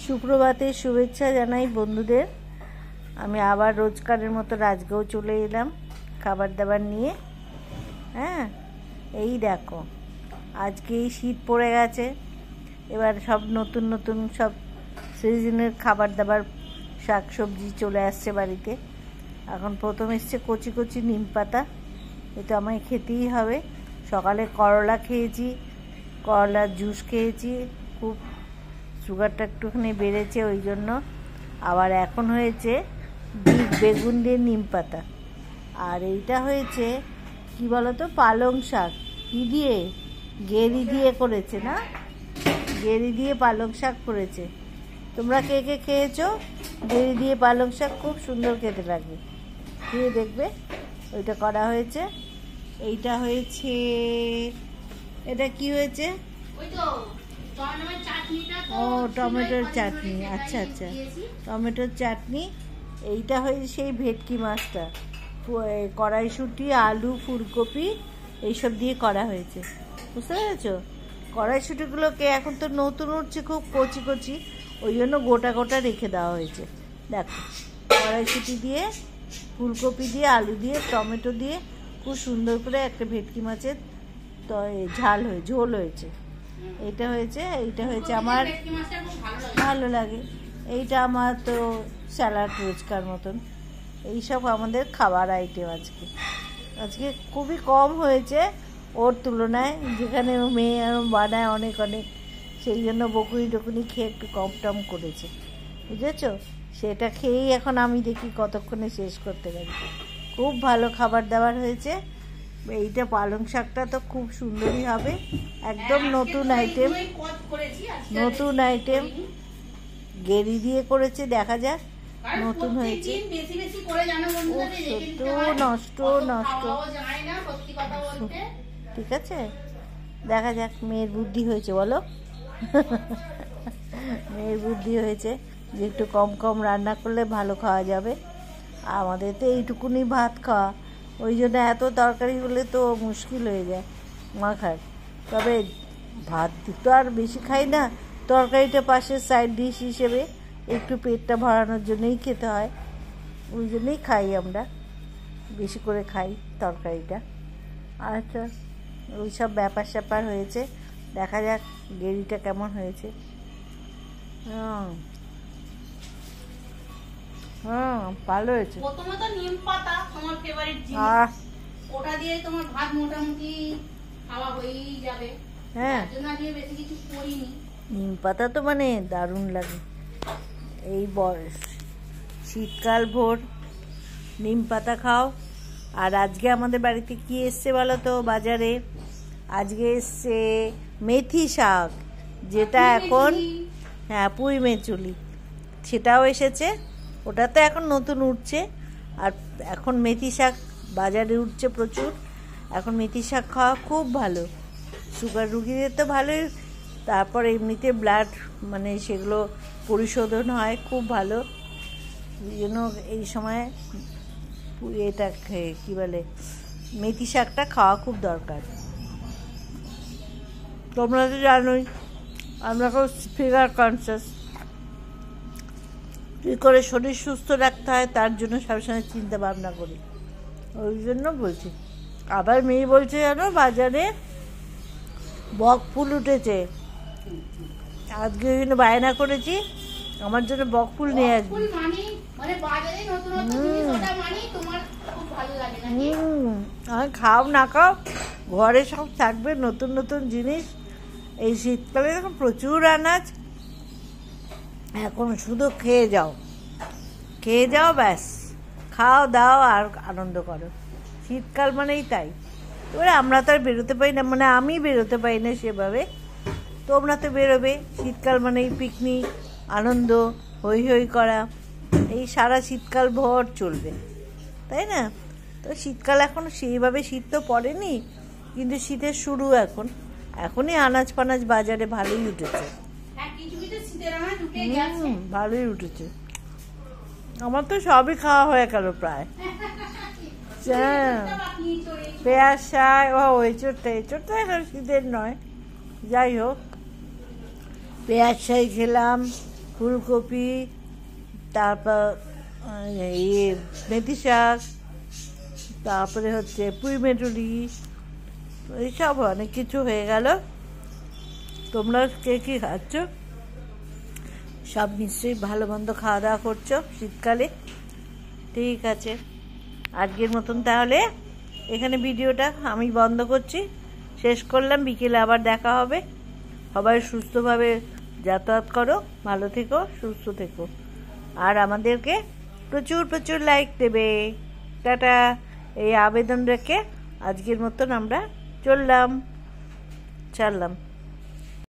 সুপ্রভাতের শুভেচ্ছা জানাই বন্ধুদের। আমি আবার রোজকারের মতো রাজগাঁও চলে এলাম খাবার দাবার নিয়ে। হ্যাঁ, এই দেখো, আজকে এই শীত পড়ে গেছে, এবার সব নতুন নতুন সব সিজনের খাবার দাবার শাক সবজি চলে আসছে বাড়িতে। এখন প্রথম এসছে কচি কচি নিম পাতা, এটা আমায় খেতেই হবে। সকালে করলা খেয়েছি, করলার জুস খেয়েছি, খুব সুগারটা একটুখানি বেড়েছে ওই জন্য। আবার এখন হয়েছে বেগুন দিয়ে নিম পাতা, আর এইটা হয়েছে কি বলতো, পালং শাক। কি দিয়ে? গেরি দিয়ে করেছে না, গেরি দিয়ে পালং শাক করেছে। তোমরা কে কে খেয়েছো গেরি দিয়ে পালং শাক? খুব সুন্দর খেতে লাগে, খেয়ে দেখবে। ওইটা করা হয়েছে। এইটা হয়েছে, এটা কি হয়েছে? ও, টমেটোর চাটনি। আচ্ছা আচ্ছা, টমেটোর চাটনি। এইটা হয়েছে সেই ভেটকি মাছটা, কড়াইশুঁটি, আলু, ফুলকপি এইসব দিয়ে করা হয়েছে, বুঝতে পেরেছো? কড়াইশুঁটিগুলোকে এখন তো নতুন উঠছে, খুব কচি কচি, ওই জন্য গোটা গোটা রেখে দেওয়া হয়েছে। দেখো, কড়াইশুঁটি দিয়ে, ফুলকপি দিয়ে, আলু দিয়ে, টমেটো দিয়ে খুব সুন্দর করে একটা ভেটকি মাছের ঝোল হয়েছে। এইটা হয়েছে আমার ভালো লাগে। এইটা আমার তো স্যালাড রোজকার মতন। এইসব আমাদের খাবার আইটেম আজকে খুবই কম হয়েছে ওর তুলনায়, যেখানে মেয়ে বানায় অনেক অনেক, সেই জন্য বকুনি টকুনি খেয়ে একটু কম টম করেছে, বুঝেছো? সেটা খেয়েই এখন আমি দেখি কতক্ষণে শেষ করতে পারি। খুব ভালো খাবার দাবার হয়েছে। এইটা পালং শাকটা তো খুব সুন্দরই হবে, একদম নতুন আইটেম গেরি দিয়ে করেছে, দেখা যাক নতুন হয়েছে। নষ্ট ঠিক আছে, দেখা যাক। মেয়ের বুদ্ধি হয়েছে, বলো। মেয়ের বুদ্ধি হয়েছে যে একটু কম কম রান্না করলে ভালো খাওয়া যাবে। আমাদের তো এইটুকুনি ভাত খাওয়া, ওই জন্য এত তরকারি হলে তো মুশকিল হয়ে যায় মাখার। তবে ভাত তো আর বেশি খাই না, তরকারিটা পাশের সাইড ডিশ হিসেবে একটু পেটটা ভরানোর জন্যই খেতে হয়, ওই জন্যই খাই আমরা, বেশি করে খাই তরকারিটা। আচ্ছা, ওই সব ব্যাপার স্যাপার হয়েছে, দেখা যাক গেরিটা কেমন হয়েছে। ভালো হয়েছে। প্রথমত নিম পাতা তোমার ফেভারিট জিনিস, ওটা দিয়ে তোমার ভাত মোটামুটি খাওয়া হয়েই যাবে। হ্যাঁ, তার জন্য আমি বেশি কিছু করিনি। নিম পাতা তো মানে দারুণ লাগে। এই শীতকাল ভোর নিম পাতা খাও। আর আজকে আমাদের বাড়িতে কি এসছে বলো তো বাজারে? আজকে এসছে মেথি শাক, যেটা এখন, হ্যাঁ, পুঁই মেচুলি, সেটাও এসেছে। ওটা তো এখন নতুন উঠছে, আর এখন মেথি শাক বাজারে উঠছে প্রচুর। এখন মেথি শাক খাওয়া খুব ভালো, সুগার রুগীদের তো ভালোই, তারপর এমনিতে ব্লাড মানে সেগুলো পরিশোধন হয়, খুব ভালো। এই জন্য এই সময় এটা কি বলে, মেথি শাকটা খাওয়া খুব দরকার। তোমরা তো জানোই আমরা খুব ফিগার কনসিয়াস, কী করে শরীর সুস্থ রাখতে হয় তার জন্য সবসময় চিন্তা ভাবনা করি, ওই জন্য বলছি। আবার মেয়ে বলছে, জানো, বাজারে বক ফুল উঠেছে। আজকে ওই জন্য বায়না করেছি আমার জন্য বক ফুল নিয়ে আসবি। আর খাও না খাও, ঘরে সব থাকবে নতুন নতুন জিনিস। এই শীতকালে এখন প্রচুর আনাজ, এখন শুধু খেয়ে যাও ব্যাস, খাও দাও আর আনন্দ করো। শীতকাল মানেই তাই। এবারে আমরা তো আর বেরোতে পারি না, মানে আমি বেরোতে পারি না সেভাবে, তোমরা তো বেরোবে। শীতকাল মানেই পিকনিক, আনন্দ, হই হই করা, এই সারা শীতকাল ভর চলবে, তাই না? তো শীতকাল এখন সেইভাবে শীত তো পড়েনি, কিন্তু শীতের শুরু এখনই আনাজ ফানাজ বাজারে ভালোই উঠেছে। ভালোই উঠেছে, আমার তো সবই খাওয়া হয়ে গেল প্রায়। পেঁয়াজ শাক, এঁচোড়টা এখন শীতের নয়, যাই হোক, পেঁয়াজ শাক খেলাম, ফুলকপি, তারপর মেথি শাক, তারপরে হচ্ছে পুঁই মেটুরি, এইসব অনেক কিছু হয়ে গেল। তোমরা কে কী খাচ্ছ? সব নিশ্চয়ই ভালো মন্দ খাওয়া দাওয়া করছো শীতকালে। ঠিক আছে, আজকের মতন তাহলে এখানে ভিডিওটা আমি বন্ধ করছি, শেষ করলাম। বিকেলে আবার দেখা হবে। সবাই সুস্থভাবে যাতায়াত করো, ভালো থেকো, সুস্থ থেকো, আর আমাদেরকে প্রচুর প্রচুর লাইক দেবে। টাটা। এই আবেদন রেখে আজকের মতন আমরা ছাড়লাম।